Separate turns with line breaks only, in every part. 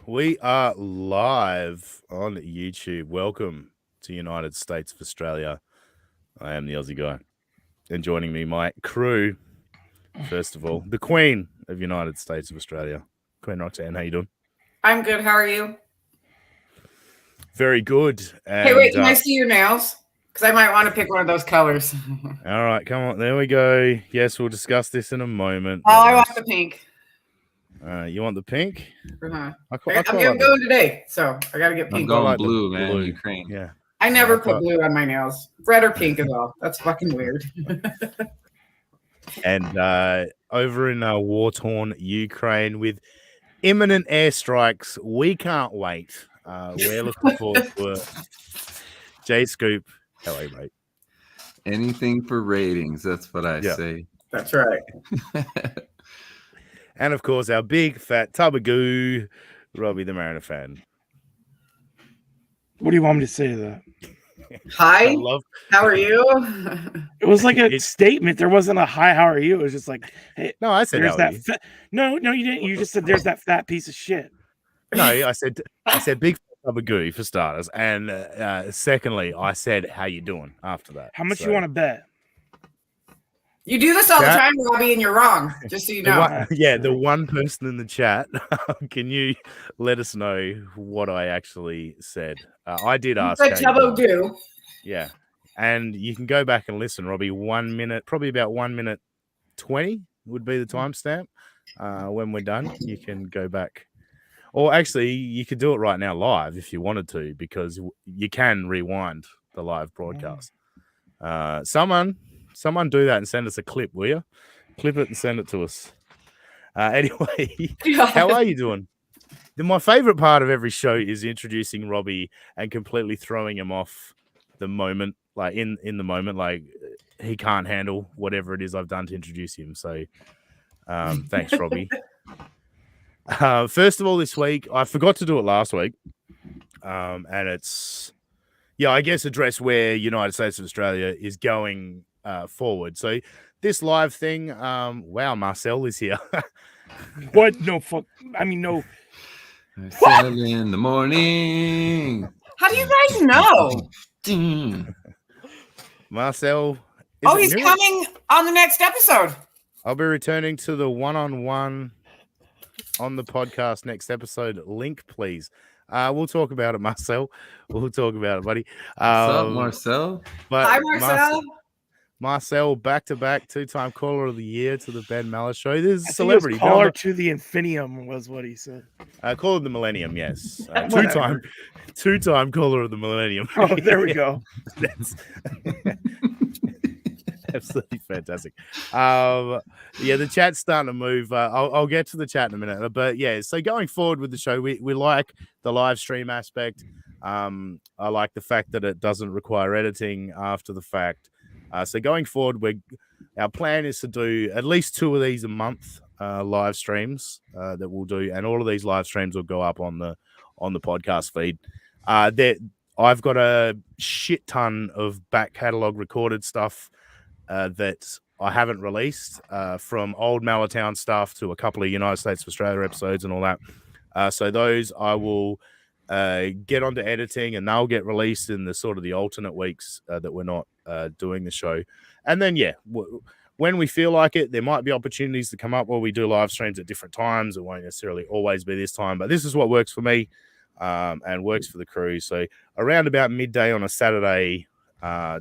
We are live on YouTube. Welcome to United States of Australia. I am the Aussie guy. And joining me, my crew, first of all, the Queen of United States of Australia, Queen Roxanne. How you doing?
I'm good. How are you?
Very good. And,
hey, wait, can I see your nails? Because I might want to pick one of those colors.
All right, come on. There we go. Yes, we'll discuss this in a moment.
Oh, I want the pink.
You want the pink?
Uh-huh. I'm going today, so I got to get pink.
I'm going blue, man. Blue. Ukraine.
Yeah.
I never put blue on my nails. Red or pink at all. That's fucking weird.
And over in war-torn Ukraine with imminent airstrikes, we can't wait. We're looking forward to it. J Scoop, how are you, mate?
Anything for ratings. That's what I say.
That's right.
And of course, our big fat tub of goo, Robbie the Mariner fan.
What do you want me to say to that?
Hi. How are you?
It was like a statement. There wasn't a hi. How are you? It was just like, hey.
No, I said
there's that. No, you didn't. You just said there's that fat piece of shit.
No, I said big tub of goo for starters, and secondly, I said how you doing after that.
How much you want to bet?
You do this all the time, Robbie, and you're wrong. Just so you know.
The one person in the chat. Can you let us know what I actually said? I did ask.
You said tub of goo.
Yeah, and you can go back and listen, Robbie. 1 minute, probably about 1 minute 20 would be the timestamp. When we're done, you can go back. Or actually, you could do it right now live if you wanted to, because you can rewind the live broadcast. Someone do that and send us a clip, will you? Clip it and send it to us. Anyway, how are you doing? My favorite part of every show is introducing Robbie and completely throwing him off the moment, like in the moment, like he can't handle whatever it is I've done to introduce him. So thanks, Robbie. First of all, this week, I forgot to do it last week. And it's, I guess address where United States of Australia is going forward. So this live thing, wow, Marcel is here.
What? No, fuck. I mean, no.
7 in the morning.
How do you guys know?
Marcel.
He's coming on the next episode.
I'll be returning to the one-on-one on the podcast next episode. Link, please. We'll talk about it, Marcel. We'll talk about it, buddy.
What's up, Marcel?
Hi, Marcel.
Marcel, back-to-back, 2-time caller of the year to the Ben Mallet Show. This is a celebrity.
Caller to the Infinium was what he said.
Caller of the Millennium, yes. Two-time caller of the Millennium.
Oh, there we go.
That's absolutely fantastic. The chat's starting to move. I'll get to the chat in a minute. But so going forward with the show, we like the live stream aspect. I like the fact that it doesn't require editing after the fact. So going forward, our plan is to do at least 2 of these a month live streams that we'll do, and all of these live streams will go up on the podcast feed. I've got a shit ton of back catalog recorded stuff that I haven't released, from old Malatown stuff to a couple of United States of Australia episodes and all that. So those I will get onto editing, and they'll get released in the alternate weeks that we're not doing the show. And then when we feel like it, there might be opportunities to come up where we do live streams at different times. It won't necessarily always be this time, but this is what works for me and works for the crew. So around about midday on a Saturday,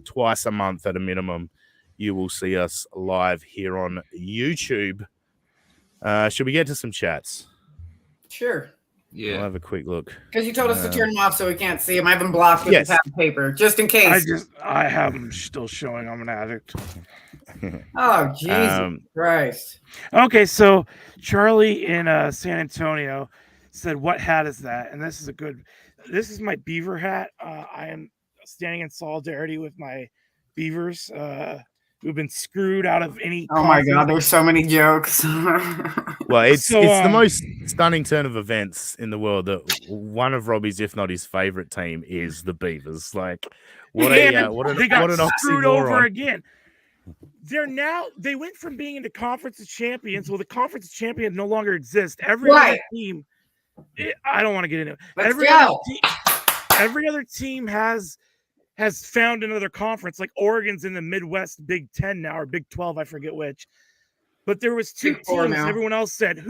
twice a month at a minimum, you will see us live here on YouTube. Should we get to some chats?
Sure.
Yeah.
I'll have a quick look.
Because you told us to turn them off so we can't see them. I have them blocked with the pad of paper, just in case.
I have them still showing. I'm an addict.
Oh, Jesus Christ.
Okay, so Charlie in San Antonio said, "What hat is that?" And this is my beaver hat. I am standing in solidarity with my beavers who've been screwed out of any.
Oh my God, there's so many jokes.
Well, it's the most stunning turn of events in the world that one of Robbie's, if not his favorite team, is the Beavers. Like, what an
screwed
oxymoron.
Over again. They went from being into Conference of Champions. Well, the Conference of Champions no longer exists. Every other team I don't want to get into it.
Let's
Every
go.
other team has found another conference. Like Oregon's in the Midwest Big 10 now, or Big 12, I forget which. But there was two
Big 4
teams.
now.
Everyone else said,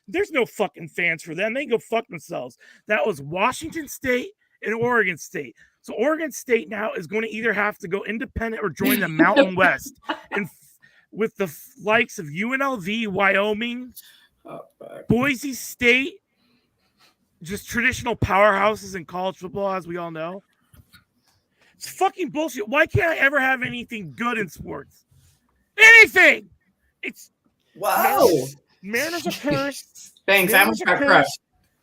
there's no fucking fans for them. They can go fuck themselves. That was Washington State and Oregon State. So Oregon State now is going to either have to go independent or join the Mountain West. And with the likes of UNLV, Wyoming, Boise State, just traditional powerhouses in college football, as we all know. It's fucking bullshit. Why can't I ever have anything good in sports? Anything! It's
Whoa.
Mariners are cursed.
Thanks. I almost got crushed.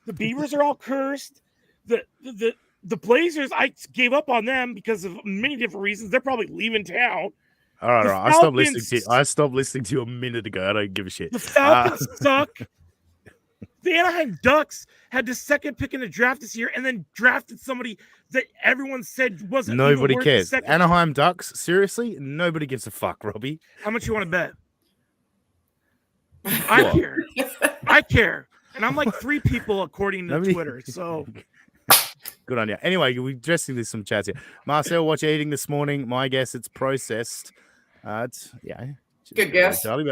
The Beavers are all cursed. The Blazers, I gave up on them because of many different reasons. They're probably leaving town.
All right.
The
I stopped listening to you.
Falcons-
I stopped listening to you a minute ago. I don't give a shit.
The Falcons suck. The Anaheim Ducks had the second pick in the draft this year and then drafted somebody that everyone said wasn't even
Nobody
worth the
cares.
second.
Anaheim Ducks, seriously? Nobody gives a fuck, Robbie.
How much you want to bet? I care. I care. And I'm like 3 people according to
Nobody-
Twitter. So
Good on you. Anyway, we're addressing this some chats here. Marcel, what you eating this morning? My guess it's processed. It's
Good guess.
Charlie,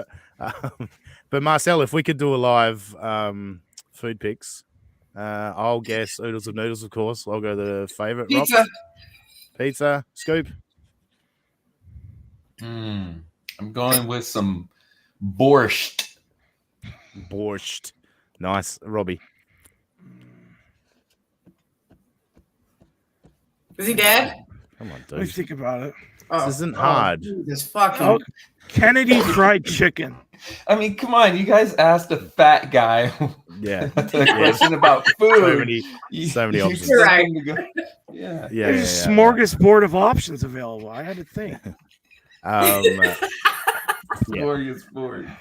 but Marcel, if we could do a live food picks, I'll guess oodles of noodles, of course. I'll go the favorite.
Pizza.
Pizza. Scoop.
I'm going with some borscht.
Borscht. Nice. Robbie.
Is he dead?
Come on,
let me
dude.
think about it.
Oh,
This isn't hard.
This fucking.
Oh, Kennedy Fried Chicken.
I mean, come on, you guys asked a fat guy
Yeah.
a question about food.
So many
You
options.
said
Right.
them to go- Yeah.
Yeah.
There's a smorgasbord of options available. I had to think. Yeah.
Smorgasbord.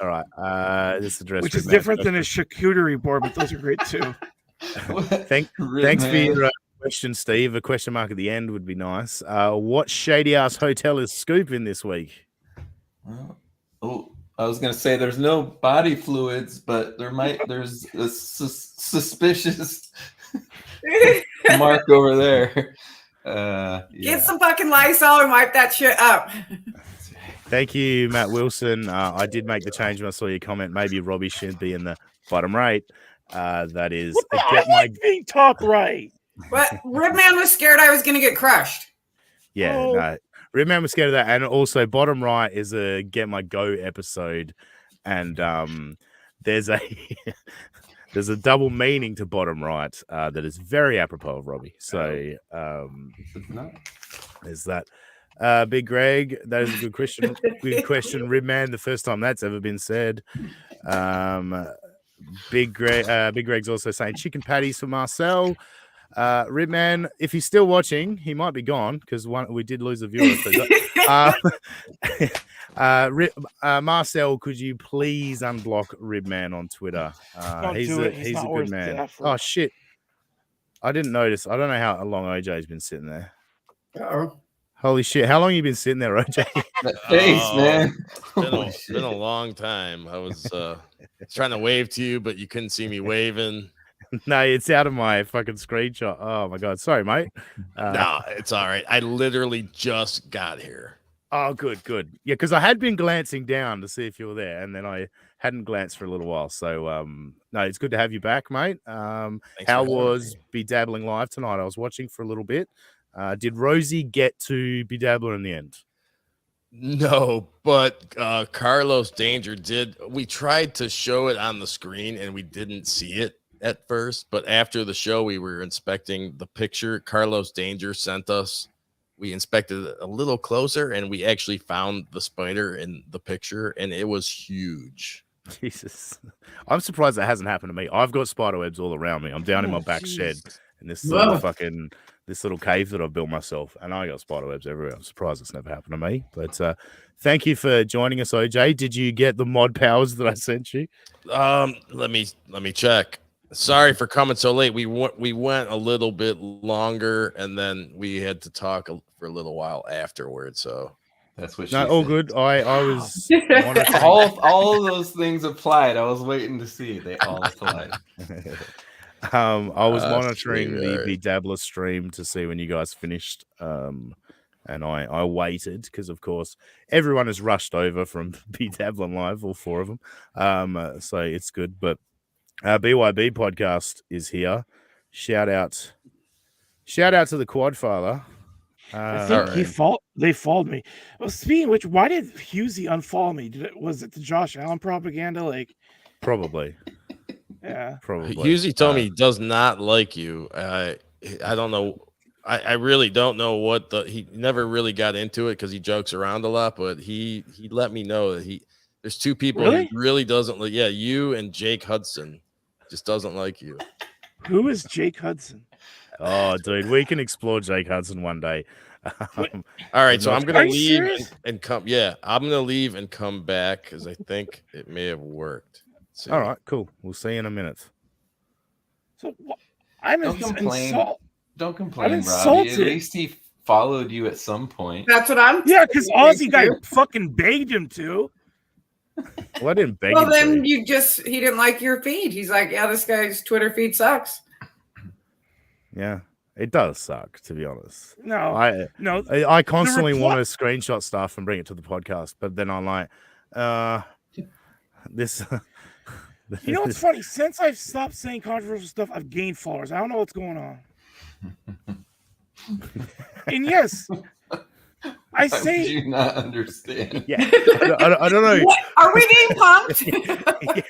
All right. This address.
Which is different than a charcuterie board, but those are great too.
Thanks for your question, Steve. A question mark at the end would be nice. What shady ass hotel is Scoop in this week?
Oh, I was gonna say there's no body fluids, but there's a suspicious mark over there. Yeah.
Get some fucking Lysol and wipe that shit up.
Thank you, Matt Wilson. I did make the change when I saw your comment. Maybe Robbie should be in the bottom right. That is
I like being top right.
But Ribman was scared I was going to get crushed.
Yeah,
Oh.
no. Remember scared of that. And also bottom right is a Get My Go episode. And there's a there's a double meaning to bottom right that is very apropos of Robbie. So there's that. Big Greg, that is a good question. Good question, Ribman. The first time that's ever been said. Big Greg's also saying chicken patties for Marcel. Ribman, if he's still watching, he might be gone because we did lose a viewer. Marcel, could you please unblock Ribman on Twitter? He's a good man. Oh shit! I didn't notice. I don't know how long OJ's been sitting there.
Uh-oh.
Holy shit! How long have you been sitting there, OJ?
That face, man.
It's been a long time. I was trying to wave to you, but you couldn't see me waving.
No, it's out of my fucking screenshot. Oh my god, sorry, mate.
No, it's all right. I literally just got here.
Oh, good. Yeah, because I had been glancing down to see if you were there, and then I hadn't glanced for a little while. So, no, it's good to have you back, mate. How was Bedabbling Live tonight? I was watching for a little bit. Did Rosie get to Bedabbler in the end?
No, but Carlos Danger did. We tried to show it on the screen, and we didn't see it at first. But after the show, we were inspecting the picture. Carlos Danger sent us. We inspected it a little closer, and we actually found the spider in the picture, and it was huge.
Jesus, I'm surprised that hasn't happened to me. I've got spider webs all around me. I'm down in my back shed in this little this little cave that I've built myself, and I got spider webs everywhere. I'm surprised it's never happened to me. But thank you for joining us, OJ. Did you get the mod powers that I sent you?
Let me check. Sorry for coming so late. We went a little bit longer, and then we had to talk for a little while afterwards. So
That's what she
No, all
said.
good. I was monitoring.
All of those things applied. I was waiting to see. They all applied.
I was
Ah,
monitoring the
sweetheart.
Dabbler stream to see when you guys finished. And I waited because, of course, everyone has rushed over from Dabbler Live, all 4 of them. So it's good. But BYB podcast is here. Shout out to the Quadfather.
I think
Alright.
they followed me. Well, speaking of which, why did Husey unfollow me? Was it the Josh Allen propaganda? Like,
Probably.
yeah.
Husey told me he does not like you. I don't know. I really don't know what he never really got into it because he jokes around a lot, but he let me know that there's 2 people
Really?
he really doesn't like. Yeah, you and Jake Hudson just doesn't like you.
Who is Jake Hudson?
Oh, dude, we can explore Jake Hudson one day.
All right, so I'm
Are
gonna
you
leave
serious?
and come. Yeah, I'm gonna leave and come back because I think it may have worked. Let's see.
All right, cool. We'll see you in a minute.
So I'm
Don't complain. Don't complain,
I'm
Robbie.
insulted.
At least he followed you at some point.
That's what I'm.
Yeah, because Aussie guy
too.
fucking begged him to.
Well, I didn't beg
Well,
him
then
to.
he didn't like your feed. He's like, yeah, this guy's Twitter feed sucks.
Yeah, it does suck, to be honest.
No, no.
I constantly
reply-
want to screenshot stuff and bring it to the podcast, but then I'm like, this.
You know what's funny? Since I've stopped saying controversial stuff, I've gained followers. I don't know what's going on. And yes, I
How did
say
you not understand?
Yeah, I don't know.
What? Are we being punked?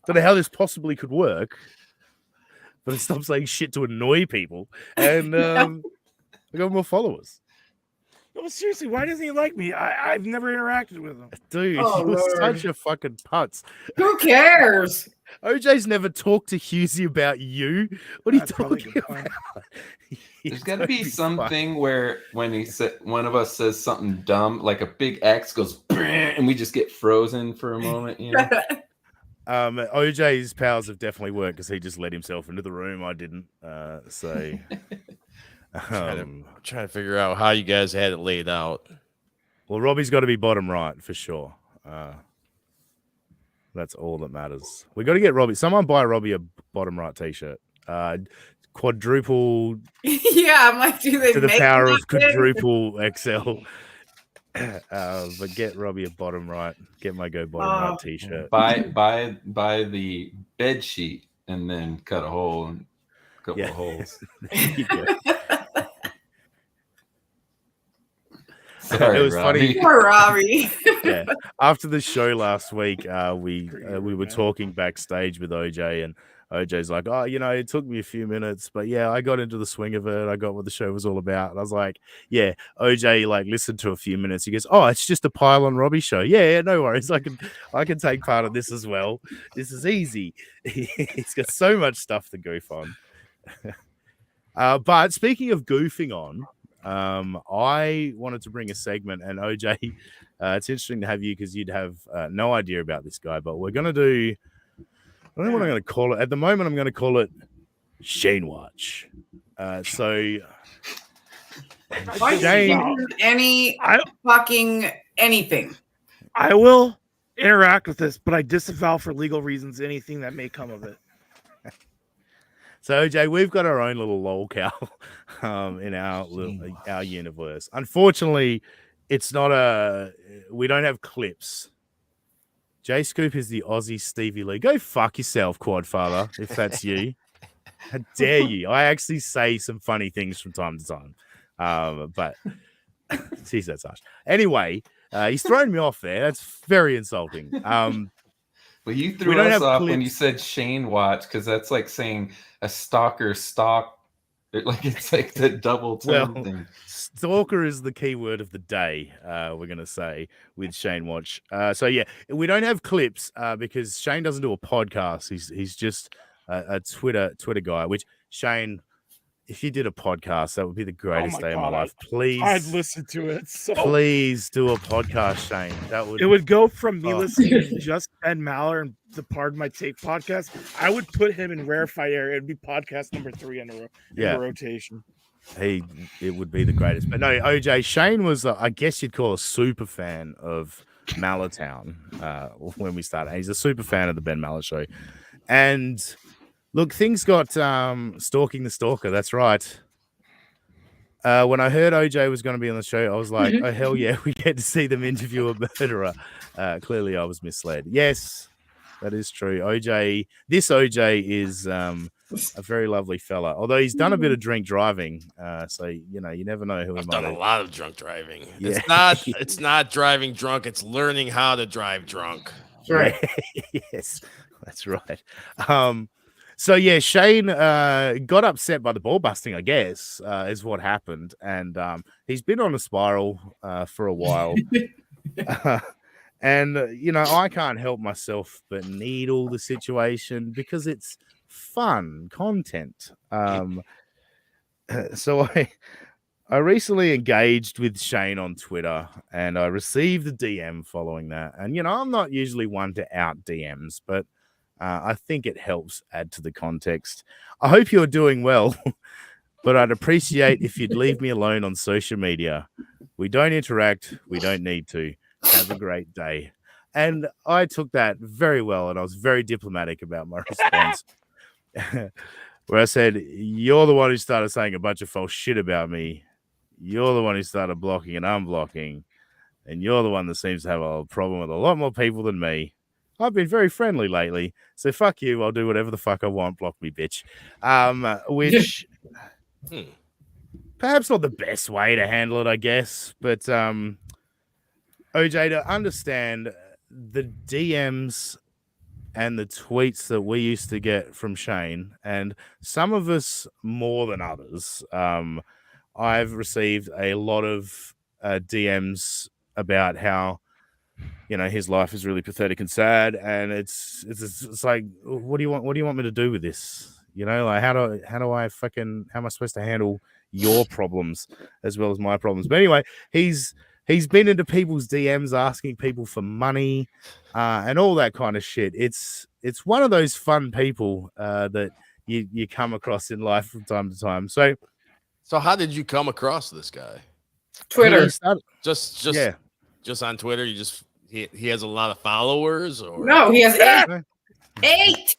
Don't know how this possibly could work, but I stopped saying shit to annoy people, and I got more followers.
no, seriously, why doesn't he like me? I've never interacted with him.
Dude,
Oh,
you're
Lord.
such a fucking putz.
Who cares?
OJ's never talked to Husey about you. What are you
That's probably a
talking
good point.
about?
There's got to be
Totally
something where when one of us says something dumb, like a big X goes, and we just get frozen for a moment. You know?
OJ's powers have definitely worked because he just let himself into the room. I didn't. So
I'm trying to figure out how you guys had it laid out.
well, Robbie's got to be bottom right for sure. That's all that matters. We got to get Robbie. Someone buy Robbie a bottom right t-shirt. Quadruple
Yeah, I'm like, do they
to the
make
power
that
of
thing?
quadruple XL. But get Robbie a bottom right. Get my go bottom right t-shirt.
buy the bed sheet and then cut a hole and a couple
Yeah.
of holes.
There you go.
Sorry,
It was
Robbie.
funny.
Poor Robbie.
Yeah. After the show last week, we were talking backstage with OJ, and OJ's like, "Oh, it took me a few minutes, but yeah, I got into the swing of it. I got what the show was all about." And I was like, "Yeah." OJ listened to a few minutes. He goes, "Oh, it's just a pile on Robbie show. Yeah, no worries. I can take part of this as well. This is easy." He's got so much stuff to goof on. But speaking of goofing on. I wanted to bring a segment, and OJ, it's interesting to have you because you'd have no idea about this guy, but we're going to do, I don't know what I'm going to call it. At the moment, I'm going to call it Shane Watch. So,
Why don't you
Shane,
do any
I
fucking anything?
I will interact with this, but I disavow for legal reasons anything that may come of it.
So OJ, we've got our own little lolcow in our universe. Unfortunately, it's not we don't have clips. J Scoop is the Aussie Stevie Lee. Go fuck yourself, Quadfather, if that's you. How dare you? I actually say some funny things from time to time. But geez, that's harsh. Anyway, he's thrown me off there. That's very insulting.
Well, you
We
threw
don't
us
have
off when
clips.
you said Shane Watch because that's like saying a stalker stalk. Like it's like the double tone
Well,
thing.
Stalker is the key word of the day, we're going to say, with Shane Watch. So, yeah, we don't have clips because Shane doesn't do a podcast. He's just a Twitter guy, which, Shane, if you did a podcast, that would be the greatest day of my life. Please.
I'd listen to it. So
Please do a podcast, Shane. That would.
it would go from me
Oh.
listening to just Ben Maller and the Pardon My Take podcast. I would put him in rarefied air. It'd be podcast number 3 in the
Yeah.
rotation.
it would be the greatest. But no, OJ, Shane was, I guess you'd call a super fan of Mallertown when we started. He's a super fan of the Ben Maller Show. And look, things got Stalking the Stalker. That's right. When I heard OJ was going to be on the show, I was like, oh, hell yeah, we get to see them interview a murderer. Clearly, I was misled. Yes, that is true. This OJ is a very lovely fella, although he's done a bit of drink driving. So, you never know who he
I've
might
done a
have.
lot of drunk driving.
Yeah.
It's not driving drunk. It's learning how to drive drunk.
Right.
Yes, that's right. So yeah, Shane got upset by the ball busting, I guess, is what happened. And he's been on a spiral for a while. And, I can't help myself but needle the situation because it's fun content. So I recently engaged with Shane on Twitter and I received a DM following that. And, I'm not usually one to out DMs, but I think it helps add to the context. I hope you're doing well, but I'd appreciate if you'd leave me alone on social media. We don't interact. We don't need to. Have a great day. And I took that very well, and I was very diplomatic about my response. Where I said, you're the one who started saying a bunch of false shit about me. You're the one who started blocking and unblocking. And you're the one that seems to have a problem with a lot more people than me. I've been very friendly lately. So fuck you. I'll do whatever the fuck I want. Block me, bitch. Which perhaps not the best way to handle it, I guess. But OJ, to understand the DMs and the tweets that we used to get from Shane, and some of us more than others, I've received a lot of DMs about how his life is really pathetic and sad, and it's like, what do you want me to do with this? Like how am I supposed to handle your problems as well as my problems? But anyway, he's been into people's DMs asking people for money and all that kind of shit. It's one of those fun people that you come across in life from time to time. So
how did you come across this guy?
Twitter.
Just on Twitter. He has a lot of followers, or
No, he has 8.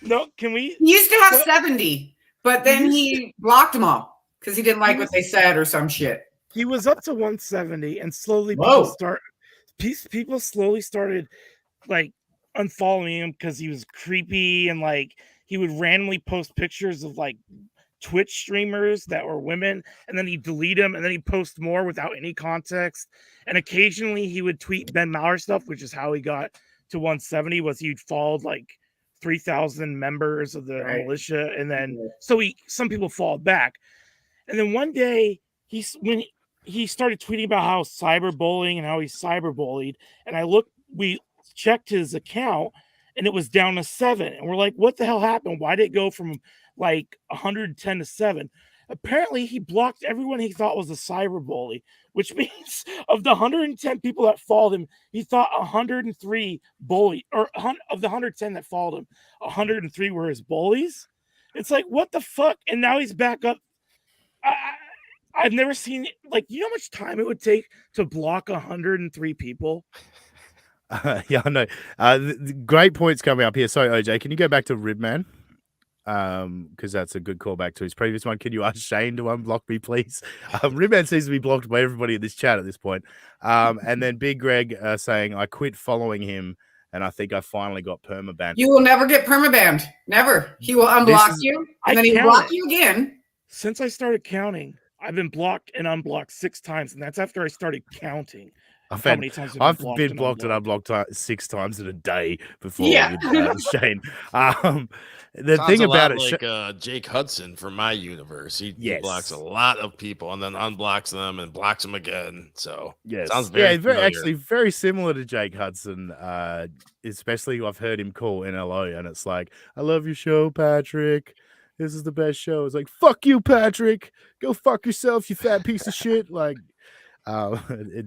No, can we?
He used to have 70, but then he blocked them all because he didn't like what they said or some shit.
He was up to 170, and slowly people slowly started like unfollowing him because he was creepy, and like he would randomly post pictures of like Twitch streamers that were women, and then he'd delete them, and then he'd post more without any context. And occasionally he would tweet Ben Maller stuff, which is how he got to 170. Was he'd followed like 3,000 members of the militia, and then some people followed back, and then one day when he started tweeting about how cyberbullying and how he's cyberbullied, and we checked his account, and it was down to 7, and we're like, what the hell happened? Why did it go from like 110 to 7? Apparently he blocked everyone he thought was a cyberbully, which means of the 110 people that followed him, he thought 103 bully, or of the 110 that followed him, 103 were his bullies. It's like, what the fuck? And now he's back up. I've never seen, like, you know how much time it would take to block 103 people?
Yeah, I know. Great points coming up here. Sorry, OJ, can you go back to Ribman? Because that's a good callback to his previous one. Can you ask Shane to unblock me, please? Ribman seems to be blocked by everybody in this chat at this point. And then Big Greg saying, I quit following him, and I think I finally got permabanned.
You will never get permabanned. Never. He will unblock you, and then he will block you again.
Since I started counting, I've been blocked and unblocked 6 times, and that's after I started counting.
I've been blocked and unblocked 6 times in a day before Shane. The
Sounds
thing
a
about
lot
it,
like Jake Hudson from my universe. He blocks a lot of people and then unblocks them and blocks them again. So sounds very similar to Jake Hudson. Especially I've heard him call NLO, and it's like, I love your show, Patrick. This is the best show. It's like, fuck you, Patrick. Go fuck yourself, you fat piece of shit. Like,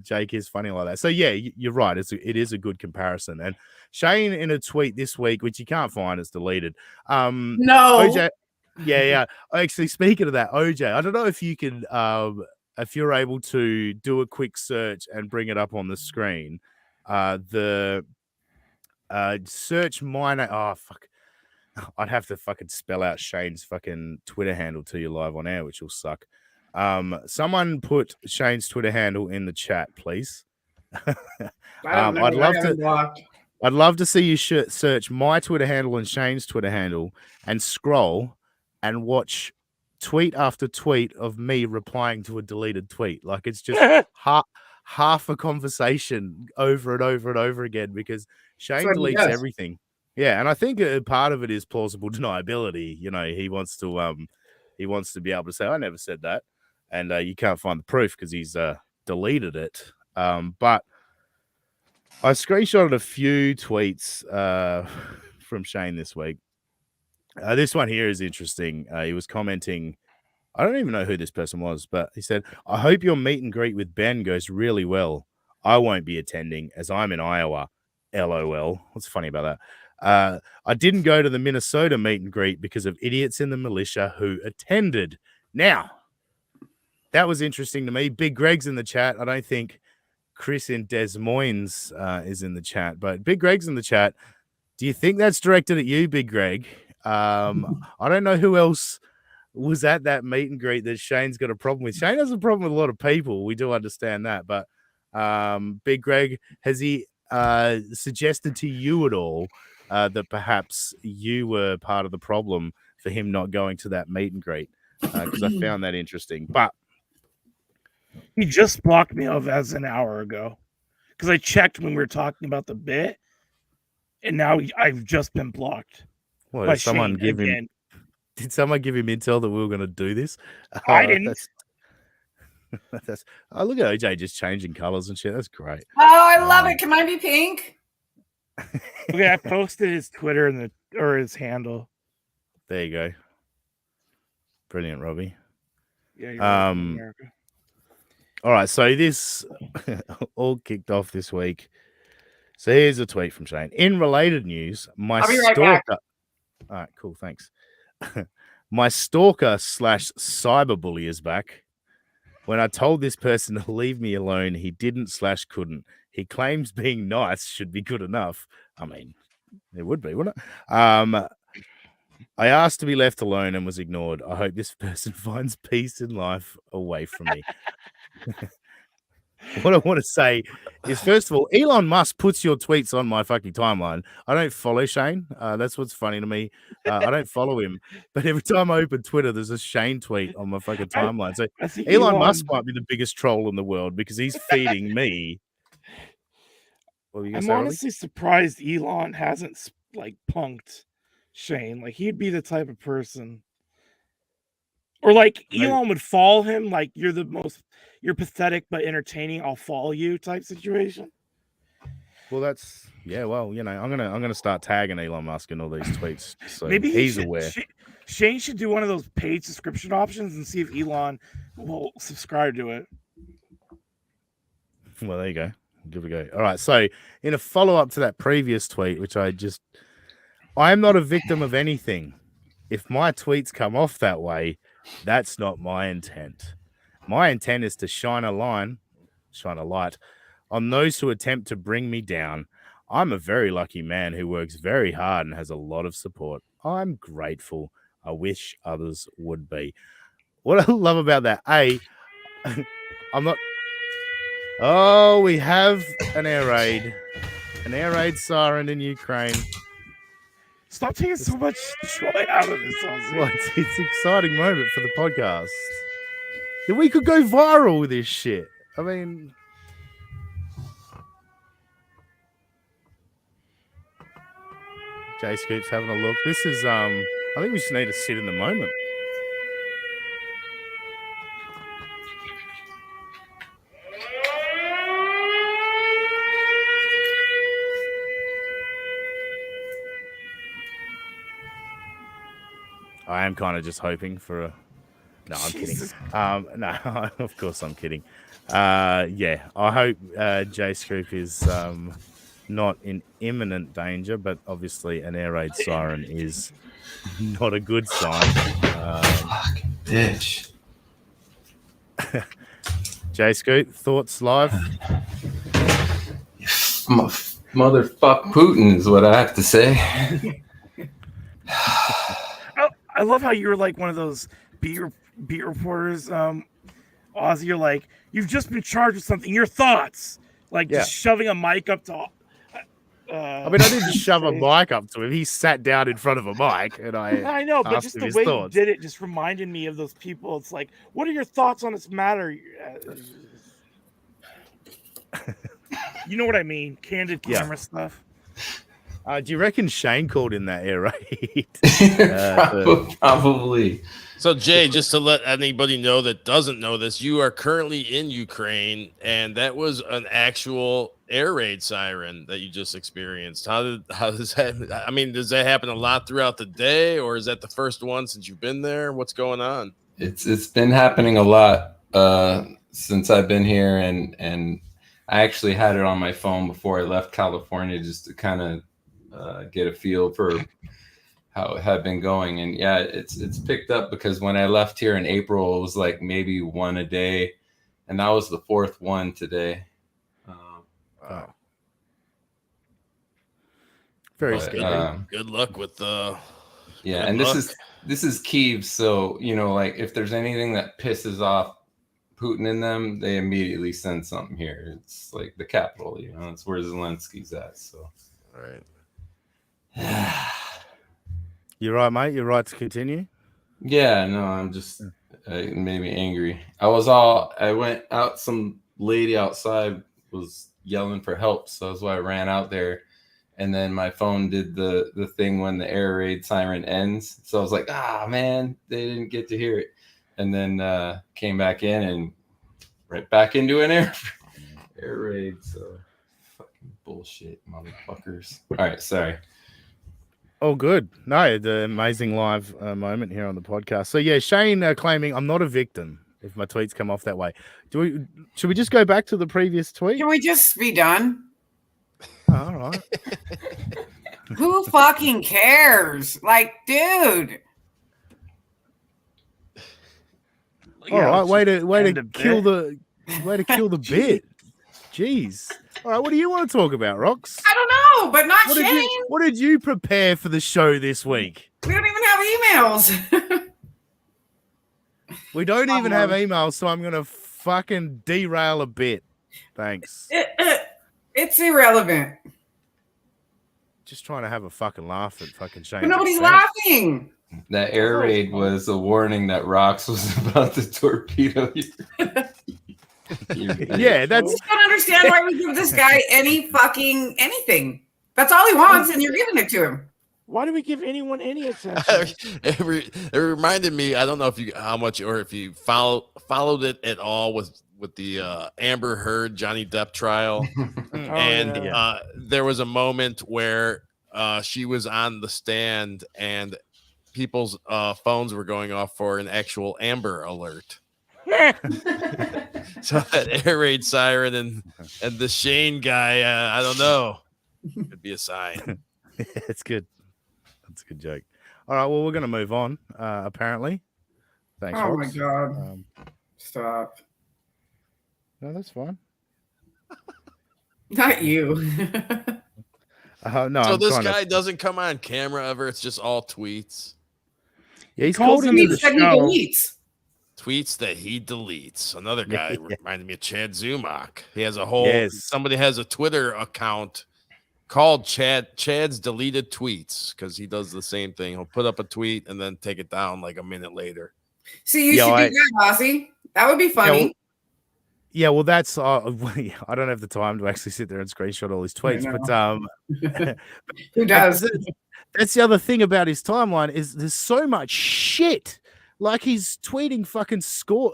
Jake is funny like that. So yeah, you're right. It is a good comparison. And Shane in a tweet this week, which you can't find, it's deleted.
No,
OJ, Yeah. Actually, speaking of that, OJ, I don't know if you can, if you're able to do a quick search and bring it up on the screen. The search my name. Oh fuck! I'd have to fucking spell out Shane's fucking Twitter handle to you live on air, which will suck. Someone put Shane's Twitter handle in the chat, please.
I don't know.
I'd love
I have him
to.
blocked.
I'd love to see you search my Twitter handle and Shane's Twitter handle and scroll and watch tweet after tweet of me replying to a deleted tweet. Like it's just half a conversation over and over and over again because Shane
what he
deletes
does.
everything. Yeah, and I think part of it is plausible deniability. You know, he wants to be able to say, "I never said that," and you can't find the proof because he's deleted it. But I screenshotted a few tweets from Shane this week. This one here is interesting. He was commenting. I don't even know who this person was, but he said, "I hope your meet and greet with Ben goes really well. I won't be attending as I'm in Iowa. LOL." What's funny about that? I didn't go to the Minnesota meet and greet because of idiots in the militia who attended. Now, that was interesting to me. Big Greg's in the chat. I don't think Chris in Des Moines is in the chat, but Big Greg's in the chat. Do you think that's directed at you, Big Greg? I don't know who else was at that meet and greet that Shane's got a problem with. Shane has a problem with a lot of people. We do understand that, but Big Greg, has he suggested to you at all that perhaps you were part of the problem for him not going to that meet and greet? Because I found that interesting. But
he just blocked me off as an hour ago because I checked when we were talking about the bit, and now I've just been blocked.
what,
by
did someone
Shane
give him?
again.
Did someone give him intel that we were going to do this?
I didn't.
That's oh, look at OJ just changing colors and shit. That's great.
Oh, I love it. Can mine be pink?
Okay, I posted his Twitter and his handle.
There you go. Brilliant, Robbie.
Yeah, you're right,
Um,
America.
All right, so this all kicked off this week. So here's a tweet from Shane. In related news, my
I'll be right
stalker.
back.
All right, cool, thanks. My stalker / cyberbully is back. When I told this person to leave me alone, he didn't / couldn't. He claims being nice should be good enough. I mean, it would be, wouldn't it? I asked to be left alone and was ignored. I hope this person finds peace in life away from me. What I want to say is, first of all, Elon Musk puts your tweets on my fucking timeline. I don't follow Shane. That's what's funny to me. I don't follow him. But every time I open Twitter, there's a Shane tweet on my fucking timeline. So
I think
Elon Musk might be the biggest troll in the world because he's feeding me. What were you gonna
I'm
say, Robbie?
honestly surprised Elon hasn't punked Shane. Like he'd be the type of person, or like
Maybe.
Elon would follow him. Like you're pathetic but entertaining. I'll follow you type situation.
Well, that's well, you know, I'm gonna start tagging Elon Musk in all these tweets so
Maybe
he's aware.
Shane should do one of those paid subscription options and see if Elon will subscribe to it.
Well, there you go. Give it a go. All right. So, in a follow up to that previous tweet, which I am not a victim of anything. If my tweets come off that way, that's not my intent. My intent is to shine a light on those who attempt to bring me down. I'm a very lucky man who works very hard and has a lot of support. I'm grateful. I wish others would be. What I love about that, I'm not. Oh, we have an air raid siren in Ukraine.
Stop taking so much joy out of this.
Well, it's an exciting moment for the podcast. Yeah, we could go viral with this shit. I mean, Jay Scoop's having a look. This is I think we just need to sit in the moment. I am kind of just hoping for a. No, I'm
Jesus.
kidding. No, of course I'm kidding. Yeah, I hope Jay Scoop is not in imminent danger, but obviously an air raid siren is not a good sign.
Fucking bitch.
Jay Scoot, thoughts live?
Motherfuck Putin is what I have to say.
Oh, I love how you're like one of those beat reporters, Ozzy. You're like, you've just been charged with something. Your thoughts, like
Yeah.
just shoving a mic up to.
I mean, I didn't shove a mic up to him. He sat down in front of a mic, and
I know, but
asked
just
him
the
his
way
thoughts.
you did it just reminded me of those people. It's like, what are your thoughts on this matter? You know what I mean? Candid
Yeah.
camera stuff.
Do you reckon Shane called in that air raid?
Probably.
So, Jay, just to let anybody know that doesn't know this, you are currently in Ukraine, and that was an actual air raid siren that you just experienced. How does that? I mean, does that happen a lot throughout the day, or is that the first one since you've been there? What's going on?
It's been happening a lot since I've been here, and I actually had it on my phone before I left California just to kind of get a feel for how it had been going. And yeah, it's picked up because when I left here in April, it was like maybe one a day, and that was the fourth one today.
Wow. Very
But,
scary.
Good luck with the.
Yeah,
Good
and
luck.
this is Kyiv, so you know, like if there's anything that pisses off Putin in them, they immediately send something here. It's like the capital, you know, it's where Zelensky's at. So
All right.
You're right, mate. You're right to continue.
yeah, no, I'm just it made me angry. I went out, some lady outside was yelling for help, so that's why I ran out there. And then my phone did the thing when the air raid siren ends. So I was like, man, they didn't get to hear it. And then came back in and right back into an air raid. So fucking bullshit, motherfuckers. All right, sorry.
Oh, good. No, the amazing live moment here on the podcast. So yeah, Shane claiming I'm not a victim if my tweets come off that way. Should we just go back to the previous tweet?
Can we just be done?
Oh, all right.
Who fucking cares? Like, dude.
All right. Way to
end a
kill
bit.
the bit. Jeez. All right. What do you want to talk about, Rox?
I don't know, but not Shane.
What did you prepare for the show this week?
We don't even have emails.
We don't even have emails, so I'm gonna fucking derail a bit. Thanks.
It's irrelevant.
Just trying to have a fucking laugh at fucking Shane.
But nobody's laughing.
That air raid was a warning that Rox was about to torpedo you.
Yeah,
I
that's
just don't understand why we give this guy any fucking anything. That's all he wants, and you're giving it to him.
Why do we give anyone any attention?
it reminded me. I don't know if you followed it at all with the Amber Heard Johnny Depp trial. And there was a moment where she was on the stand and people's phones were going off for an actual Amber Alert. So that air raid siren and the Shane guy, I don't know, could be a sign.
it's good. That's a good joke. All right, well, we're gonna move on. Apparently, thanks.
Oh my
Rox.
god! Stop.
No, that's fine.
Not you.
No,
So
I'm
this
trying
guy
to.
doesn't come on camera ever. It's just all tweets.
Yeah, he's
calls
called
him
into
the
the
He
show.
deletes.
Tweets that he deletes. Another guy
Yeah.
reminded me of Chad Zumach. He has a whole.
Yes.
Somebody has a Twitter account called Chad's deleted tweets because he does the same thing. He'll put up a tweet and then take it down like a minute later.
See, you
Yeah,
should do that, Ozzy. That would be funny.
Yeah, well, that's. I don't have the time to actually sit there and screenshot all his tweets, but
Who does?
that's the other thing about his timeline is there's so much shit. Like he's tweeting fucking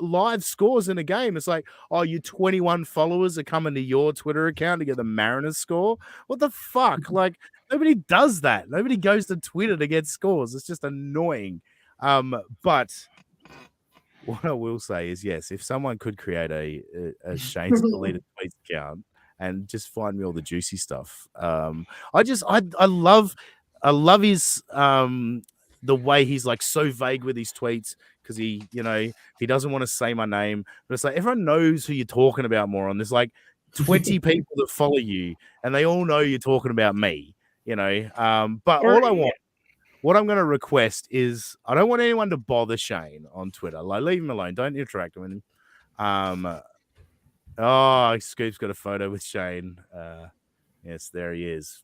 live scores in a game. It's like, oh, your 21 followers are coming to your Twitter account to get the Mariners score. What the fuck? Like nobody does that. Nobody goes to Twitter to get scores. It's just annoying. But what I will say is, yes, if someone could create a Shane's deleted tweets account and just find me all the juicy stuff. I love his the way he's like so vague with his tweets because he doesn't want to say my name, but it's like everyone knows who you're talking about, moron. There's like 20 people that follow you and they all know you're talking about me, but all I want, what I'm going to request is I don't want anyone to bother Shane on Twitter. Like, leave him alone. Don't interact with him. Scoop's got a photo with Shane. Yes, there he is.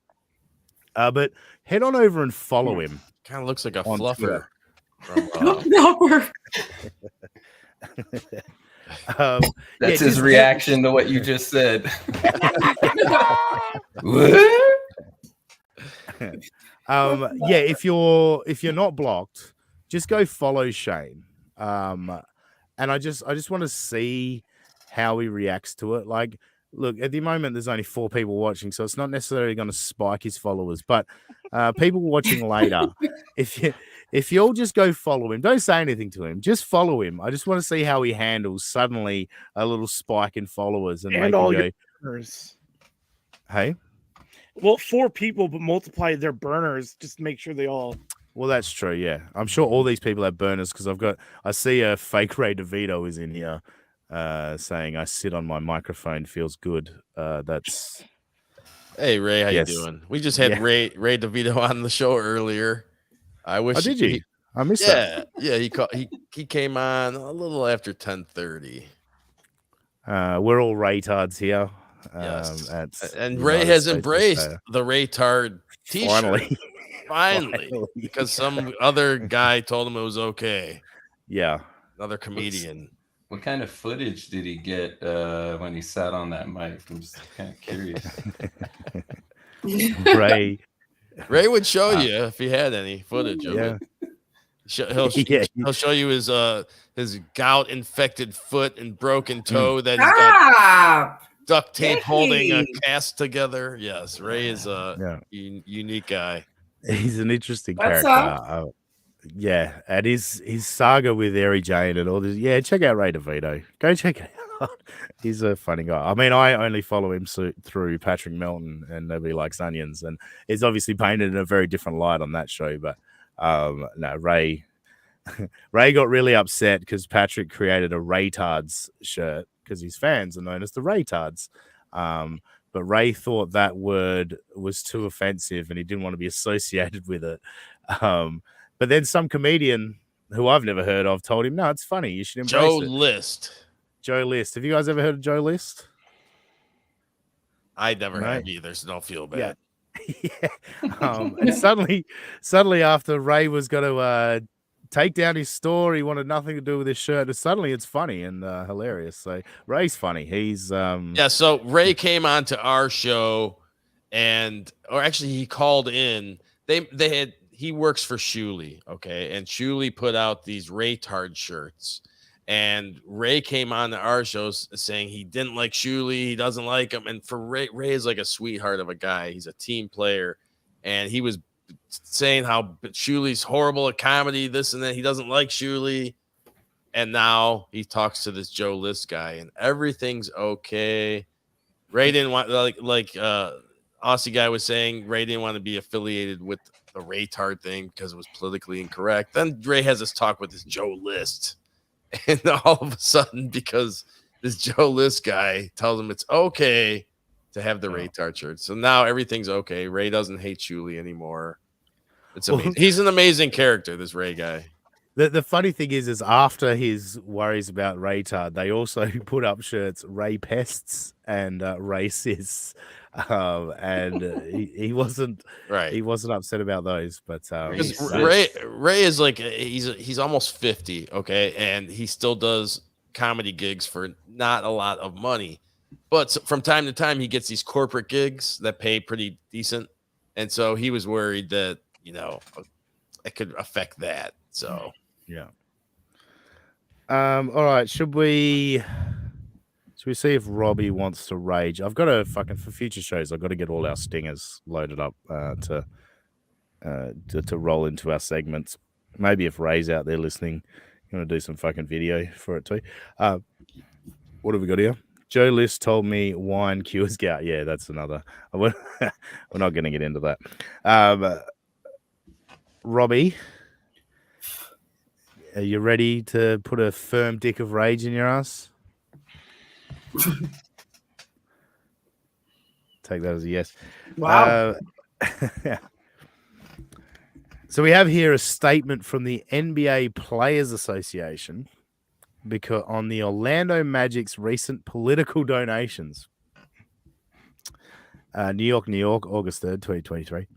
But head on over and follow him.
Kind of looks like a
On
fluffer.
That's his reaction to what you just said. What?
If you're not blocked, just go follow Shane. And I just want to see how he reacts to it. Like, look, at the moment there's only 4 people watching, so it's not necessarily going to spike his followers, but people watching later, if you'll just go follow him, don't say anything to him, just follow him. I just want to see how he handles suddenly a little spike in followers and
all
go,
your burners.
Hey,
well, 4 people, but multiply their burners. Just make sure they all.
well, that's true. Yeah, I'm sure all these people have burners because I see a fake Ray DeVito is in here saying I sit on my microphone feels good. That's
Hey Ray, how
Yes.
you doing? We just had
Yeah.
Ray DeVito on the show earlier. I wish.
Oh, did you? I missed that.
Yeah. He came on a little after 10:30.
We're all retards here.
Yes.
At
And
United
Ray has
States
embraced
Australia.
the Raytard T-shirt
Finally.
finally, because some other guy told him it was okay.
Yeah.
Another comedian.
What kind of footage did he get when he sat on that mic? I'm just kind of curious.
Ray.
Ray would show you if he had any footage of
Yeah.
it. He'll show you his gout infected foot and broken toe that he's got
Stop.
duct tape
Hey.
holding a cast together. Yes, Ray is a
Yeah.
unique guy.
He's an interesting
What's
character.
up?
Yeah, and his saga with Ari Jane and all this. Yeah, check out Ray DeVito. Go check it out. He's a funny guy. I mean, I only follow him through Patrick Melton and Nobody Likes Onions, and it's obviously painted in a very different light on that show. But no, Ray got really upset because Patrick created a Raytards shirt because his fans are known as the Raytards. But Ray thought that word was too offensive and he didn't want to be associated with it. But then some comedian who I've never heard of told him, no, it's funny. You should embrace
Joe
it.
List.
Joe List. Have you guys ever heard of Joe List?
I never
Right.
have either, so don't feel bad.
Yeah. And suddenly after Ray was going to take down his store, he wanted nothing to do with his shirt. And suddenly it's funny and hilarious. So Ray's funny. He's
Yeah, so Ray came on to our show or actually he called in. He works for Shuli, okay? And Shuli put out these Raytard shirts. And Ray came on to our show saying he didn't like Shuli, he doesn't like him. And for Ray is like a sweetheart of a guy. He's a team player. And he was saying how Shuli's horrible at comedy, this and that. He doesn't like Shuli. And now he talks to this Joe List guy, and everything's okay. Ray didn't want like Aussie guy was saying Ray didn't want to be affiliated with the Raytard thing because it was politically incorrect. Then Ray has this talk with this Joe List, and all of a sudden, because this Joe List guy tells him it's okay to have the Raytard shirt, so now everything's okay. Ray doesn't hate Shuli anymore. It's amazing. He's an amazing character, this Ray guy.
The funny thing is after his worries about Raytard, they also put up shirts Ray Pests and Racists, and he wasn't
Right.
He wasn't upset about those, but
Because
Race.
Ray is like he's almost 50, okay, and he still does comedy gigs for not a lot of money, but from time to time he gets these corporate gigs that pay pretty decent, and so he was worried that it could affect that. So
yeah. All right. Should we see if Robbie wants to rage? I've got to for future shows. I've got to get all our stingers loaded up to roll into our segments. Maybe if Ray's out there listening, you want to do some fucking video for it too. What have we got here? Joe List told me wine cures gout. Yeah, that's another. We're not going to get into that. Robbie, are you ready to put a firm dick of rage in your ass? Take that as a yes.
Wow.
So we have here a statement from the NBA Players Association because on the Orlando Magic's recent political donations. New York, August 3rd, 2023.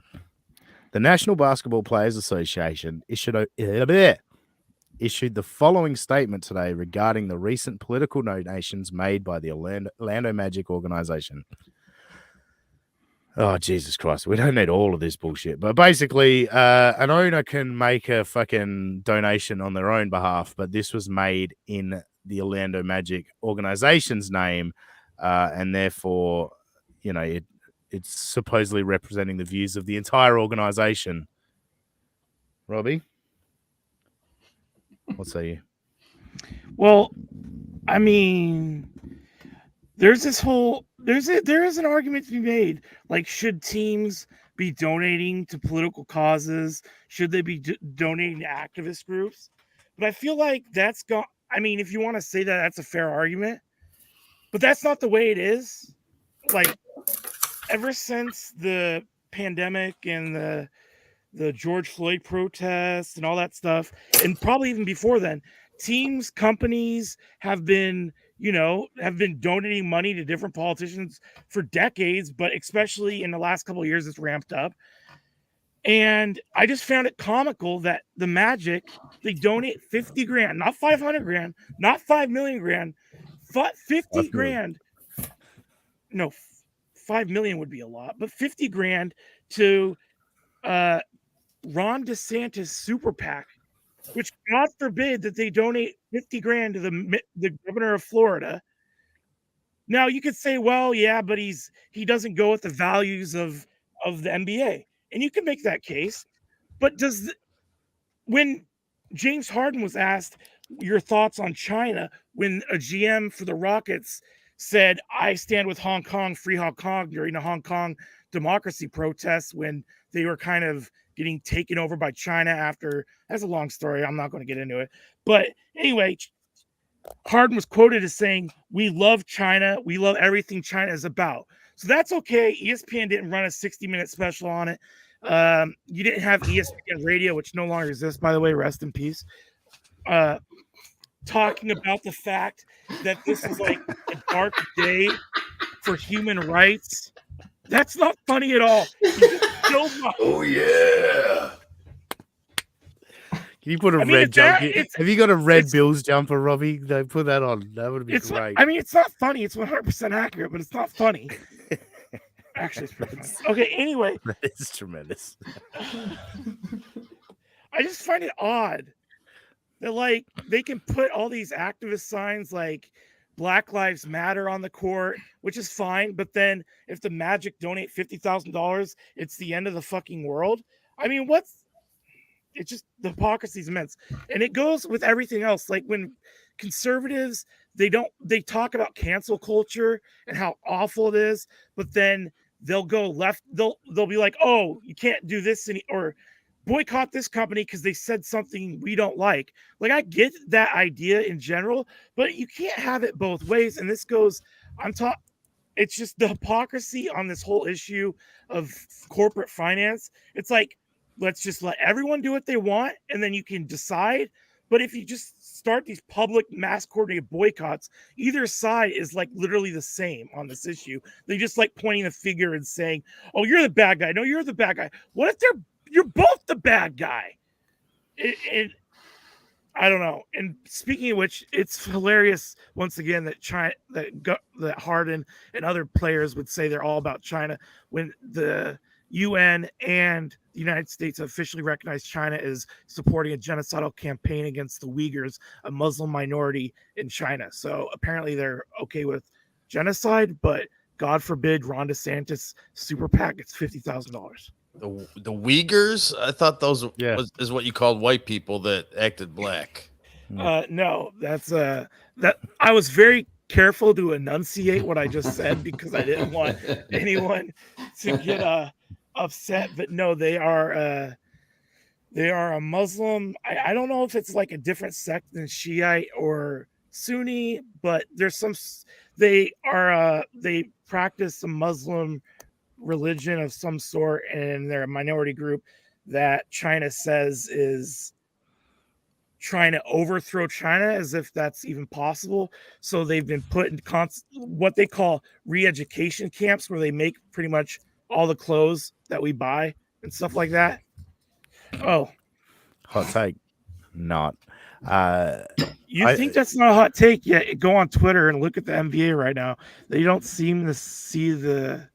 The National Basketball Players Association issued the following statement today regarding the recent political donations made by the Orlando Magic organization. Oh, Jesus Christ. We don't need all of this bullshit. But basically, an owner can make a fucking donation on their own behalf, but this was made in the Orlando Magic organization's name, and therefore, you know, it's supposedly representing the views of the entire organization. Robbie? What say you?
Well, I mean, there is an argument to be made. Like, should teams be donating to political causes? Should they be donating to activist groups? But I feel like I mean, if you want to say that, that's a fair argument. But that's not the way it is. Like, ever since the pandemic and the George Floyd protests and all that stuff, and probably even before then, teams, companies have been donating money to different politicians for decades, but especially in the last couple of years, it's ramped up. And I just found it comical that the Magic, they donate 50 grand, not 500 grand, not 5 million grand, 50 grand. No, 5 million would be a lot, but 50 grand to Ron DeSantis super PAC, which God forbid that they donate 50 grand to the governor of Florida. Now you could say, well, yeah, but he doesn't go with the values of the NBA. And you can make that case. But when James Harden was asked your thoughts on China, when a GM for the Rockets said, I stand with Hong Kong, free Hong Kong during the Hong Kong democracy protests when they were kind of getting taken over by China after, that's a long story. I'm not going to get into it. But anyway, Harden was quoted as saying, we love China. We love everything China is about. So that's okay. ESPN didn't run a 60-minute special on it. You didn't have ESPN Radio, which no longer exists, by the way, rest in peace. Talking about the fact that this is like a dark day for human rights. That's not funny at all.
Oh, yeah.
Can you put a red jumper? Have you got a red Bills jumper, Robbie? They put that on. That would be great.
I mean, it's not funny. It's 100% accurate, but it's not funny. Actually, it's pretty funny. Okay, anyway.
That is tremendous.
I just find it odd that, like, they can put all these activist signs like Black Lives Matter on the court, which is fine. But then if the Magic donate $50,000, it's the end of the fucking world. I mean, it's just the hypocrisy is immense. And it goes with everything else. Like when conservatives, they talk about cancel culture and how awful it is, but then they'll go left. They'll be like, oh, you can't do this or boycott this company because they said something we don't like. Like, I get that idea in general, but you can't have it both ways. And this goes, it's just the hypocrisy on this whole issue of corporate finance. It's like, let's just let everyone do what they want, and then you can decide. But if you just start these public mass coordinated boycotts, either side is like literally the same on this issue. They just like pointing the finger and saying, oh, you're the bad guy. No, you're the bad guy. What if you're both the bad guy? I don't know. And speaking of which, it's hilarious once again that Harden and other players would say they're all about China when the UN and the United States officially recognized China as supporting a genocidal campaign against the Uyghurs, a Muslim minority in China. So apparently they're okay with genocide, but God forbid Ron DeSantis super PAC gets $50,000.
The Uyghurs? I thought those is what you called white people that acted black.
No, that's that I was very careful to enunciate what I just said because I didn't want anyone to get upset. But no, they are a Muslim. I don't know if it's like a different sect than Shiite or Sunni, but there's some. They practice a Muslim religion of some sort, and they're a minority group that China says is trying to overthrow China, as if that's even possible. So they've been put in what they call re-education camps, where they make pretty much all the clothes that we buy and stuff like that. Oh,
Hot take. Not.
You think that's not a hot take? Yeah, go on Twitter and look at the NBA right now. They don't seem to see the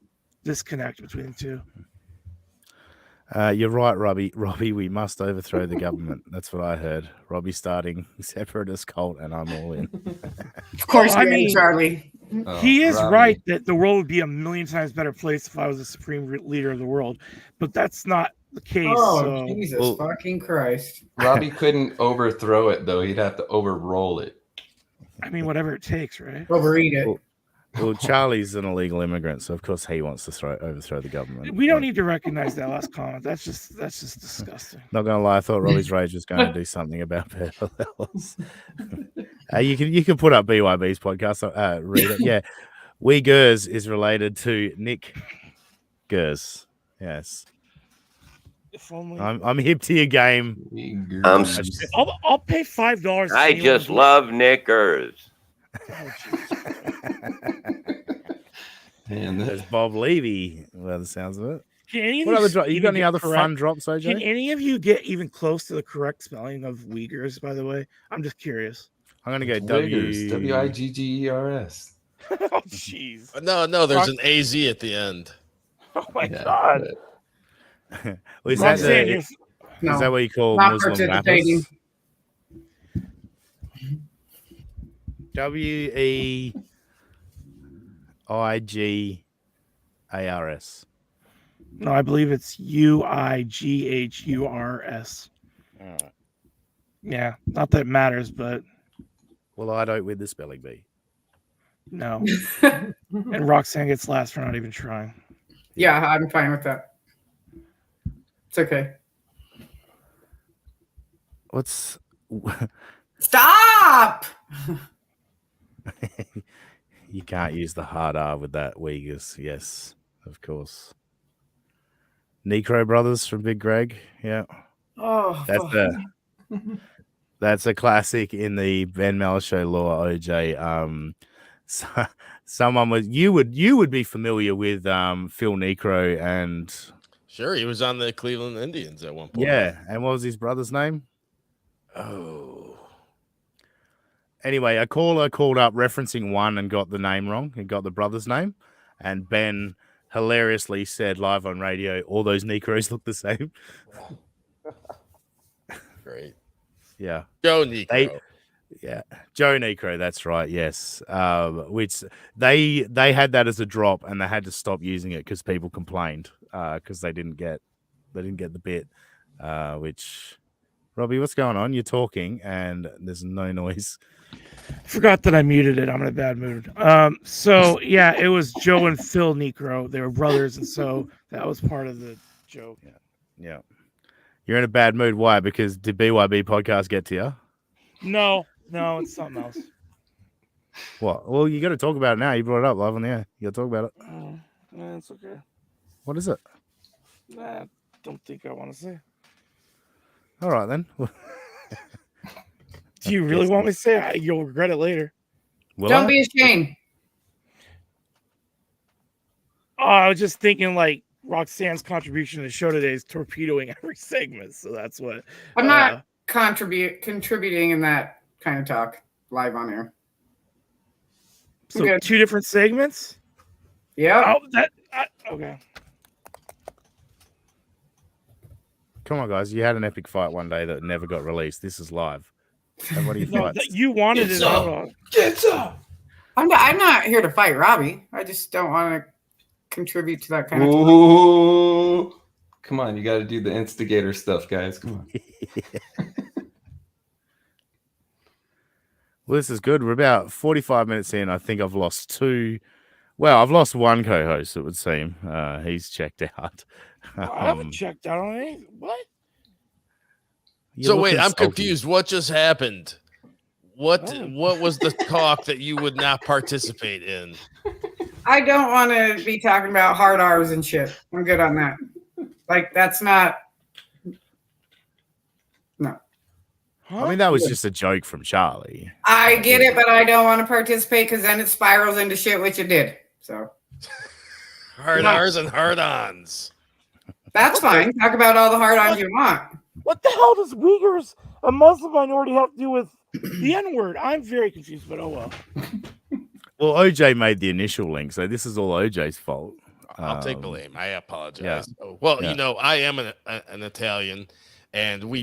disconnect between the two.
You're right, Robbie. Robbie, we must overthrow the government. That's what I heard. Robbie starting separatist cult, and I'm all in.
Of course,
I mean,
Charlie.
He is
Robbie.
right that the world would be a million times better place if I was the supreme leader of the world, but that's not the case.
Oh,
so.
Jesus fucking Christ.
Robbie couldn't overthrow it though. He'd have to overroll it.
I mean, whatever it takes, right?
Overeat it.
Well, Charlie's an illegal immigrant, so of course he wants to overthrow the government.
We don't need to recognize that last comment. That's just disgusting.
Not gonna lie, I thought Robbie's Rage was going to do something about pedophiles. You can put up BYB's podcast. Read it. Yeah, Uyghurs is related to Nick Gers. Yes,
If only.
I'm hip to your game.
I'll pay $5.
I just love knickers.
Man,
There's Bob Levy. Well, the sounds of it.
Can any of
What
you
other you got any other
correct?
fun drops, OJ?
Can any of you get even close to the correct spelling of Uyghurs? By the way, I'm just curious.
I'm gonna go
Wiggers,
W.
Wiggers.
Oh, jeez.
No, there's an AZ at the end.
Oh my
Yeah,
God.
Well, is
I'm
that
saying
the,
you're-
is
No,
that what you call
not
Muslim
participating.
rappers? WEIGARS.
No, I believe it's UIGHURS.
Alright.
Yeah, not that it matters, but
Well, I don't with the spelling bee.
no. And Roxanne gets last for not even trying.
Yeah, I'm fine with that. It's okay.
What's
Stop!
you can't use the hard R with that Uyghurs. Yes, of course. Necro Brothers from Big Greg. Yeah,
Oh,
that's
fuck.
that's a classic in the Ben Mel Show lore. OJ. Someone was you would be familiar with Phil Necro and
Sure, he was on the Cleveland Indians at one point.
yeah, and what was his brother's name?
Oh.
Anyway, a caller called up referencing one and got the name wrong and got the brother's name. And Ben hilariously said live on radio, all those Necros look the same.
Great.
Yeah.
Joe Necro.
Yeah. Joe Necro, that's right. Yes. Which they had that as a drop and they had to stop using it because people complained because they didn't get the bit. Which Robbie, what's going on? You're talking and there's no noise.
Forgot that I muted it. I'm in a bad mood. So yeah, it was Joe and Phil Necro. They were brothers, and so that was part of the joke.
Yeah. You're in a bad mood. Why? Because did BYB podcast get to you?
No, it's something else.
What? Well, you got to talk about it now. You brought it up live on the air. You got to talk about it.
It's okay.
What is it?
I don't think I want to say.
All right, then.
Do you really want me to say it? You'll regret it later.
Will
Don't
I?
be ashamed.
Oh, I was just thinking like Roxanne's contribution to the show today is torpedoing every segment. So that's what
I'm not contributing in that kind of talk live on air.
So
Okay.
2 different segments?
Yeah.
Oh, okay.
Come on, guys. You had an epic fight one day that never got released. This is live. And what are your
No,
fights?
you wanted
Get
it out.
some. Get some.
I'm not here to fight Robbie. I just don't want to contribute to that kind of talk.
Ooh. Come on, you got to do the instigator stuff, guys. Come on.
Well, this is good. We're about 45 minutes in. I think I've lost two. Well, I've lost one co-host, it would seem. He's checked out.
I haven't checked out on any. What?
You're
So wait,
looking
I'm
sulky.
confused. What just happened? What
Oh.
what was the talk that you would not participate in?
I don't want to be talking about hard R's and shit. I'm good on that. Like, that's not. No.
Huh?
I mean, that was just a joke from Charlie.
I get it, but I don't want to participate because then it spirals into shit, which it did. So
Hard
No.
R's and hard ons.
that's fine. Talk about all the hard ons you want.
What the hell does Uyghurs, a Muslim minority, have to do with the N-word? I'm very confused, but oh well.
Well, OJ made the initial link, so this is all OJ's fault.
I'll take blame. I apologize.
yeah.
Oh, well,
Yeah.
you know, I am an Italian, and we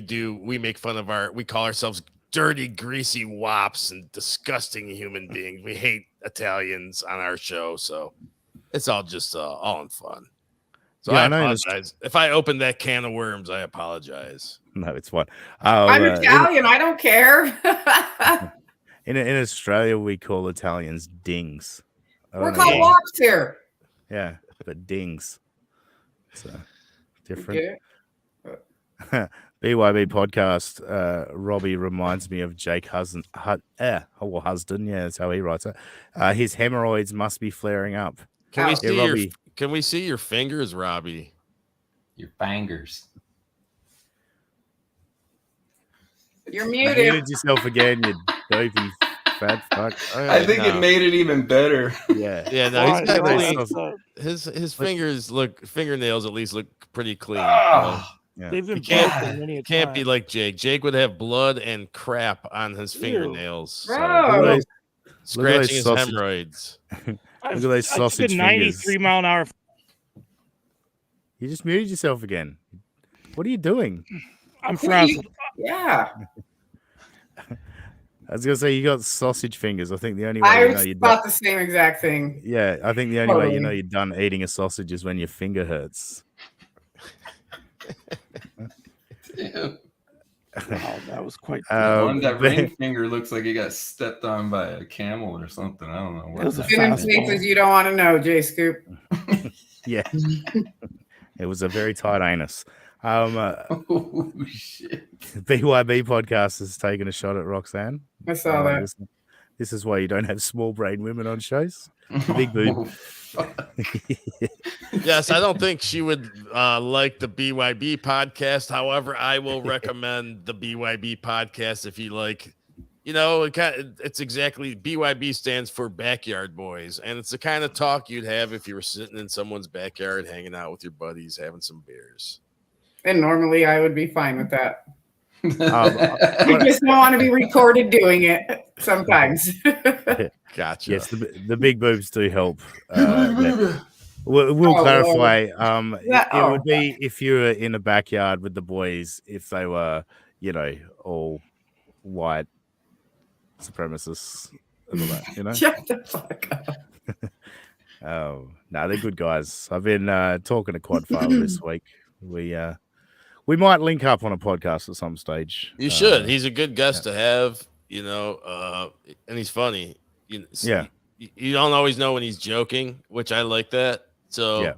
make fun of we call ourselves dirty, greasy wops and disgusting human beings. We hate Italians on our show, so it's all just all in fun. So
Yeah,
I
I know this-
apologize. If I opened that can of worms, I apologize.
No, it's fine.
I'm Italian. I don't care.
In Australia, we call Italians dings. I
We're
don't know
called
why.
wops here.
Yeah, but dings. So
You
different.
get it?
BYB podcast. Robbie reminds me of Jake Husden. Husden. Yeah, that's how he writes it. His hemorrhoids must be flaring up.
Can we
Oh.
see
Yeah, Robbie.
Can we see your fingers, Robbie?
Your bangers.
You're
You
muted.
muted yourself again, you dopey fat fuck.
I think it made it even better.
Yeah.
Yeah, no,
Why?
he's got
Why?
clean.
That's
His fingernails at least look pretty clean.
Ah,
Yeah.
They've been
You can't-
broken many a
Can't be
time.
like Jake. Jake would have blood and crap on his
Ew.
fingernails. So
Look at
Bro.
those-
scratching his
sausage-
hemorrhoids.
Look at those
I took
sausage
a 93
fingers.
mile an hour.
You just muted yourself again. What are you doing?
I'm
Who
frazzled.
Yeah.
I was gonna say you got sausage fingers. I think the only way
I
you know you're done.
thought the same exact thing.
Yeah, I think the only way you know
Totally.
you're done eating a sausage is when your finger hurts.
damn.
Wow, that was quite.
One that ring
Ben-
finger looks like he got stepped on by a camel or something. I don't know.
It was a
What
Been in
fast
places
ball.
you don't want to know, J Scoop.
yeah, it was a very tight anus.
oh shit!
BYB podcast has taken a shot at Roxanne.
I saw that.
This is why you don't have small brain women on shows. Big boob.
Oh, fuck.
Yes, I don't think she would like the BYB podcast. However, I will recommend the BYB podcast if you like. You know, it's exactly BYB stands for Backyard Boys, and it's the kind of talk you'd have if you were sitting in someone's backyard, hanging out with your buddies, having some beers.
And normally I would be fine with that.
Um,
I just don't want to be recorded doing it sometimes.
Gotcha.
yes, the big boobs do help. Yeah. We'll
Oh,
clarify.
Yeah,
It would be if you were in a backyard with the boys, if they were, you know, all white supremacists and all that, you know.
Shut the fuck up.
No, they're good guys. I've been talking to Quadfather this week. We might link up on a podcast at some stage.
You should. He's a good guest to have, you know, and he's funny.
Yeah.
You don't always know when he's joking, which I like that. So,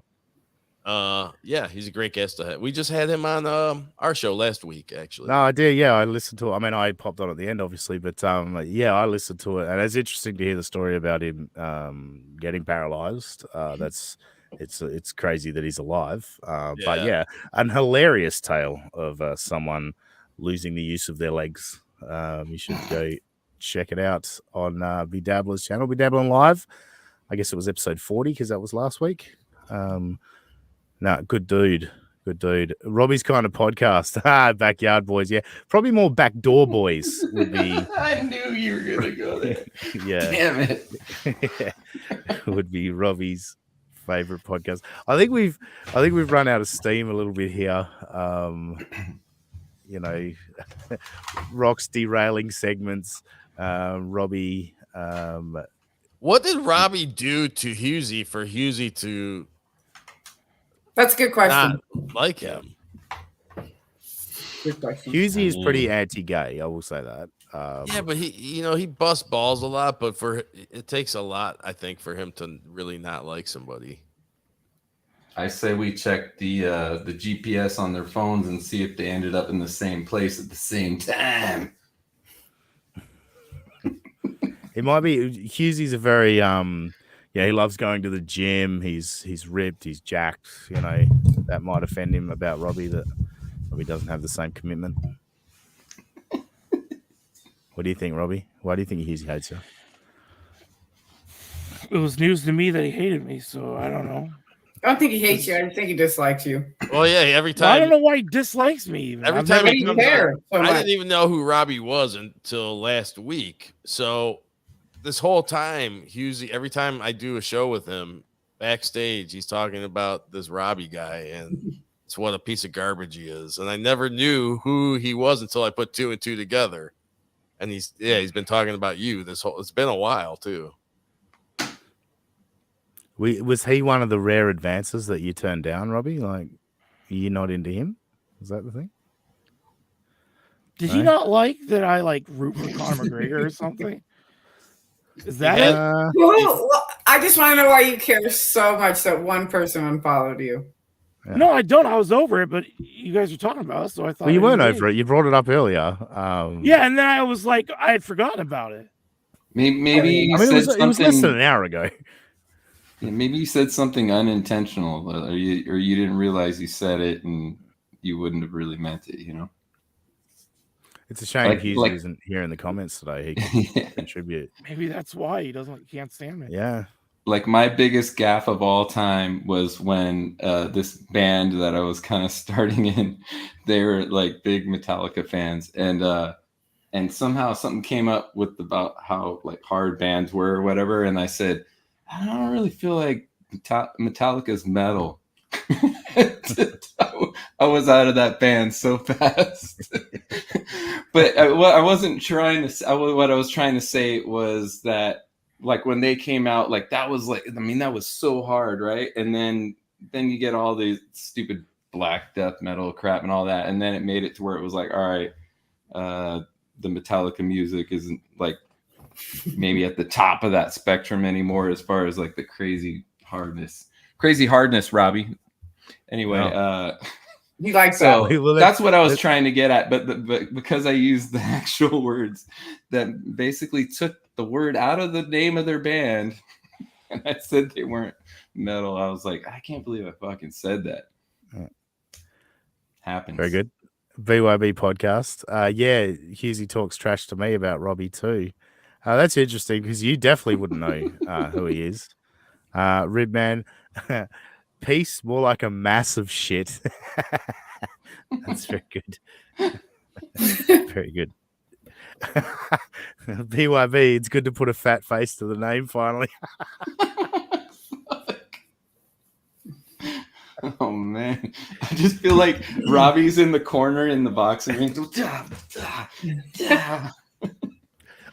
Yeah.
he's a great guest to have. We just had him on our show last week, actually.
No, I did. Yeah, I listened to it. I mean, I popped on at the end, obviously, but yeah, I listened to it, and it's interesting to hear the story about him getting paralyzed. It's crazy that he's alive. But yeah, an hilarious tale of someone losing the use of their legs. You should go check it out on Be Dabbler's channel, Be Dabbling Live. I guess it was episode 40 because that was last week. No, good dude. Good dude. Robbie's kind of podcast. Backyard Boys. Yeah. Probably more Backdoor Boys would be.
I knew you were gonna go there.
Yeah.
Damn it!
Would be Robbie's favorite podcast. I think we've run out of steam a little bit here. You know, Rock's derailing segments. Robbie.
What did Robbie do to Husey for Husey to
That's a good question.
not like him?
Good question.
Husey is pretty anti-gay. I will say that.
Yeah, but he busts balls a lot, but it takes a lot, I think, for him to really not like somebody.
I say we check the GPS on their phones and see if they ended up in the same place at the same time.
It might be Husey's a very he loves going to the gym. He's ripped, he's jacked. That might offend him about Robbie, that Robbie doesn't have the same commitment. What do you think, Robbie? Why do you think Husey hates you?
It was news to me that he hated me, so I don't know.
I don't think he hates you. I think he dislikes you.
Well, yeah, every
Well, I
time.
don't know why he dislikes me. Even.
Every
I've
time
never-
he
you
comes
care
on,
so
I
much.
didn't even know who Robbie was until last week. So this whole time, Husey, every time I do a show with him backstage, he's talking about this Robbie guy and it's what a piece of garbage he is. And I never knew who he was until I put 2 and 2 together. And he's been talking about you it's been a while too.
Was he one of the rare advances that you turned down, Robbie? Like, you're not into him? Is that the thing?
Did he not like that I root for Conor McGregor or something? Is that it?
Well, I just want to know why you care so much that one person unfollowed you.
Yeah.
No, I don't. I was over it, but you guys were talking about it, so I thought.
Well, you weren't over it. You brought it up earlier.
Yeah, and then I was like, I had forgotten about it.
Maybe you
I mean, it
said
was less than
something.
an hour ago.
Yeah, maybe you said something unintentional, or you didn't realize you said it, and you wouldn't have really meant it.
It's a shame Hughes
like-
isn't here in the comments today. He can contribute.
Maybe that's why he can't stand me.
Yeah.
Like my biggest gaffe of all time was when this band that I was kind of starting in, they were like big Metallica fans, and somehow something came up with about how like hard bands were or whatever, and I said, I don't really feel like Metallica's metal. I was out of that band so fast. But I wasn't trying to. What I was trying to say was that, like, when they came out, like that was like, I mean, that was so hard, right? And then you get all these stupid black death metal crap and all that, and then it made it to where it was like, all right, the Metallica music isn't like maybe at the top of that spectrum anymore as far as like the crazy hardness, Robbie. Anyway,
He likes that.
so that's what I was trying to get at, but because I used the actual words that basically took the word out of the name of their band, and I said they weren't metal, I was like, I can't believe I fucking said that. Happens.
Very good. BYB podcast. Yeah, Husey talks trash to me about Robbie too. That's interesting because you definitely wouldn't know who he is. Ribman, peace, more like a massive shit. That's very good. Very good. BYB, it's good to put a fat face to the name finally.
Oh man, I just feel like Robbie's in the corner in the boxing ring.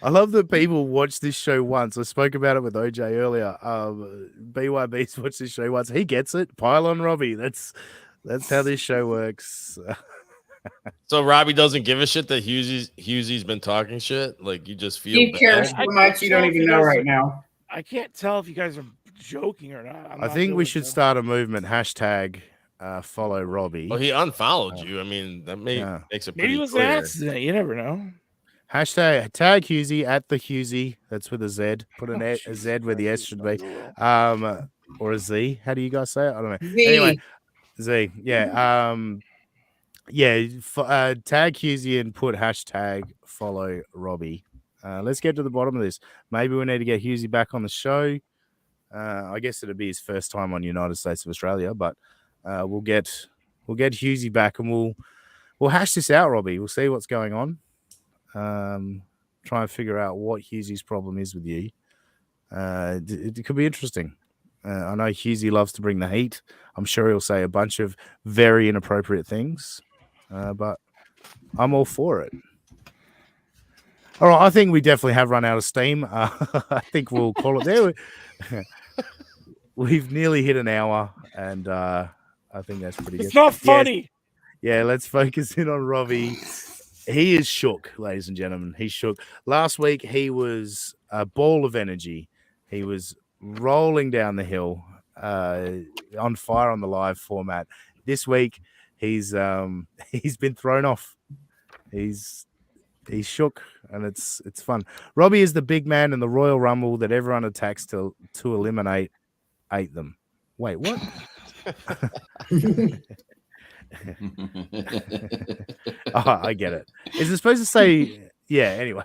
I love that people watch this show once. I spoke about it with OJ earlier. BYB's watched this show once. He gets it. Pile on Robbie. That's how this show works.
So Robbie doesn't give a shit that Husey's been talking shit. Like, you just feel
He cares
bad.
so much you don't even know right now.
I can't tell if you guys are joking or not.
I think we should start a movement. Hashtag follow Robbie.
Well, he unfollowed you. I mean, that makes it pretty
Maybe it was
clear.
an accident. You never know.
Hashtag tag Husey at the Husey. That's with a Z. Put a Z where the S should be. Or a Z. How do you guys say it? I don't know.
Z.
Anyway, Z. Yeah. Tag Husey and put hashtag follow Robbie. Let's get to the bottom of this. Maybe we need to get Husey back on the show. I guess it'll be his first time on United States of Australia, but we'll get Husey back and we'll hash this out, Robbie. We'll see what's going on. Try and figure out what Husey's problem is with you. It could be interesting. I know Husey loves to bring the heat. I'm sure he'll say a bunch of very inappropriate things, but I'm all for it. All right, I think we definitely have run out of steam. I think we'll call it there. We've nearly hit an hour, and I think that's pretty good.
It's not funny.
let's focus in on Robbie. He is shook, ladies and gentlemen. He's shook. Last week, he was a ball of energy. He was rolling down the hill, on fire on the live format. This week, he's been thrown off. He's shook, and it's fun. Robbie is the big man in the Royal Rumble that everyone attacks to eliminate. Ate them. Wait, what? Oh, I get it. Is it supposed to say? Yeah. Anyway,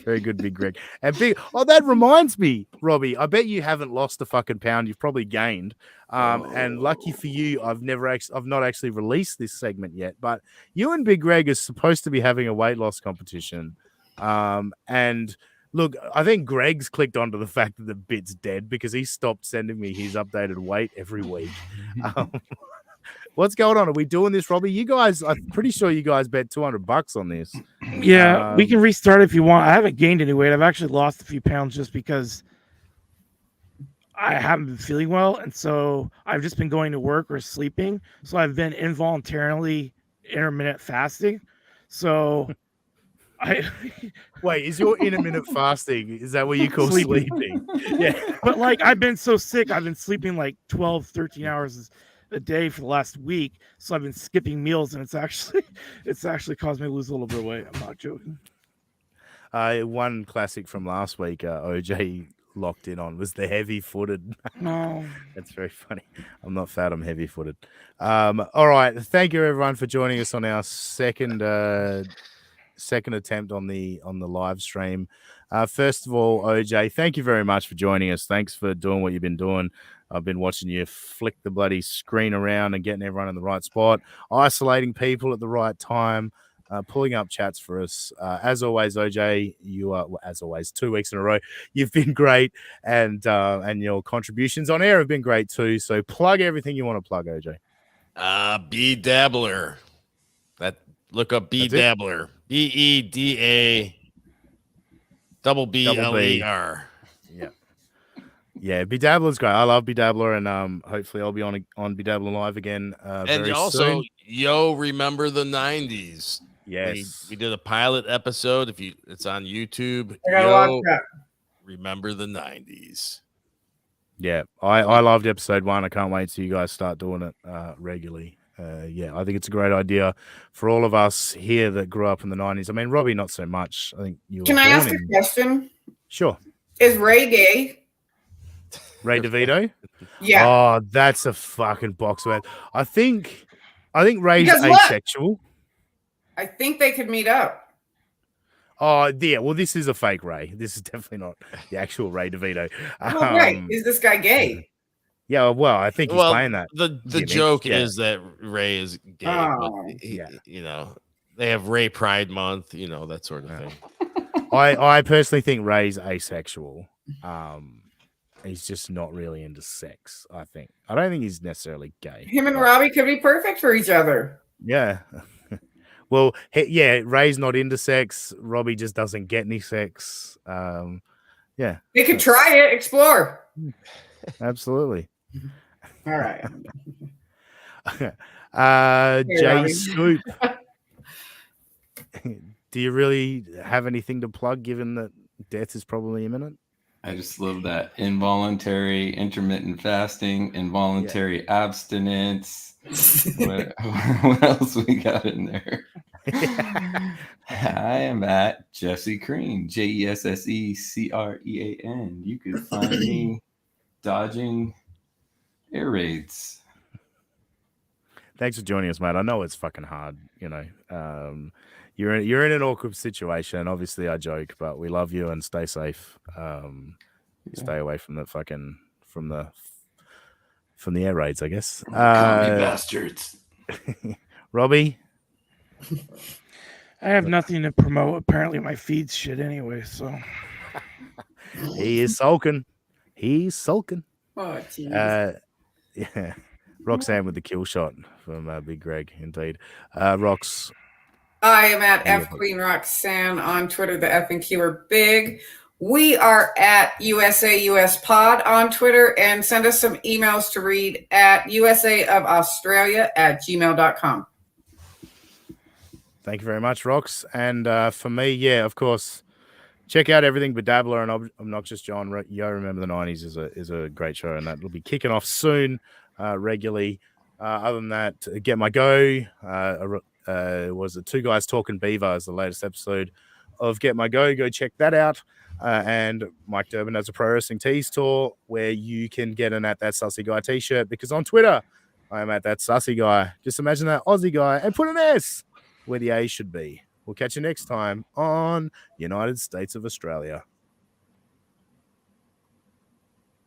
very good, Big Greg. And big. Oh, that reminds me, Robbie. I bet you haven't lost a fucking pound. You've probably gained. And lucky for you, I've not actually released this segment yet. But you and Big Greg is supposed to be having a weight loss competition. And look, I think Greg's clicked onto the fact that the bit's dead because he stopped sending me his updated weight every week. What's going on? Are we doing this, Robbie? You guys, I'm pretty sure you guys bet $200 on this.
Yeah, we can restart if you want. I haven't gained any weight. I've actually lost a few pounds just because I haven't been feeling well. And so I've just been going to work or sleeping. So I've been involuntarily intermittent fasting. So
Wait, is your intermittent fasting, is that what you call sleeping? Yeah.
But like I've been so sick, I've been sleeping like 12, 13 hours a day for the last week. So I've been skipping meals, and it's actually caused me to lose a little bit of weight. I'm not joking.
One classic from last week, OJ locked in on was the heavy-footed.
No.
That's very funny. I'm not fat, I'm heavy-footed. All right. Thank you everyone for joining us on our second attempt on the live stream. First of all, OJ, thank you very much for joining us. Thanks for doing what you've been doing. I've been watching you flick the bloody screen around and getting everyone in the right spot, isolating people at the right time, pulling up chats for us. As always, OJ, you are, as always, 2 weeks in a row. You've been great, and your contributions on air have been great too. So plug everything you want to plug, OJ.
B Dabbler. Look up B Dabbler. BEDA BBLER.
Yeah, Bedabbler's great. I love Bedabbler, and hopefully I'll be on Bedabbler live again.
And also,
soon.
Yo, remember the 90s?
Yes,
we did a pilot episode. It's on YouTube.
I gotta watch that.
Remember the 90s.
Yeah, I loved episode 1. I can't wait till you guys start doing it regularly. Yeah, I think it's a great idea for all of us here that grew up in the 90s. I mean, Robbie, not so much. I think you.
Can I ask a question?
Sure.
Is Ray gay?
Ray DeVito?
Yeah.
Oh, that's a fucking box word. I think Ray's
Because what?
asexual.
I think they could meet up.
Oh, yeah. Well, this is a fake Ray. This is definitely not the actual Ray DeVito.
Oh, right. Is this guy gay?
Yeah, well, I think he's playing that.
The
gimmick.
joke
Yeah.
is that Ray is gay.
Oh.
But
Yeah.
You know, they have Ray Pride Month, that sort of thing.
I personally think Ray's asexual. He's just not really into sex, I think. I don't think he's necessarily gay.
Him and Robbie could be perfect for each other.
Yeah. Well, yeah, Ray's not into sex. Robbie just doesn't get any sex. Yeah.
They could try it, explore.
Absolutely.
All right.
Jay
Robbie.
Scoop. Do you really have anything to plug given that death is probably imminent?
I just love that involuntary intermittent fasting, involuntary abstinence. What else we got in there? I am at Jesse Crean, JESSECREAN. You can find me dodging air raids.
Thanks for joining us, mate. I know it's fucking hard, You're in an awkward situation. Obviously, I joke, but we love you and stay safe. Stay away from from the air raids, I guess.
Comedy bastards.
Robbie,
I have nothing to promote. Apparently, my feed's shit anyway. So
he is sulking. He's sulking.
Oh, geez.
Yeah. Roxanne with the kill shot from Big Greg, indeed. Rox.
I am at F Queen Roxanne on Twitter. The F and keyword big. We are at USA US Pod on Twitter, and send us some emails to read at usaofaustralia@gmail.com.
Thank you very much, Rox. And for me, yeah, of course, check out everything Bedabbler and Obnoxious John. Yo, Remember the 90s is a great show, and that will be kicking off soon, regularly. Other than that, Get My Go was the Two Guys Talking Beaver is the latest episode of Get My Go. Go check that out. And Mike Durbin has a Pro Wrestling Tees tour where you can get an At That Sussy Guy t-shirt, because on Twitter, I am At That Sussy Guy. Just imagine that Aussie guy and put an S where the A should be. We'll catch you next time on United States of Australia.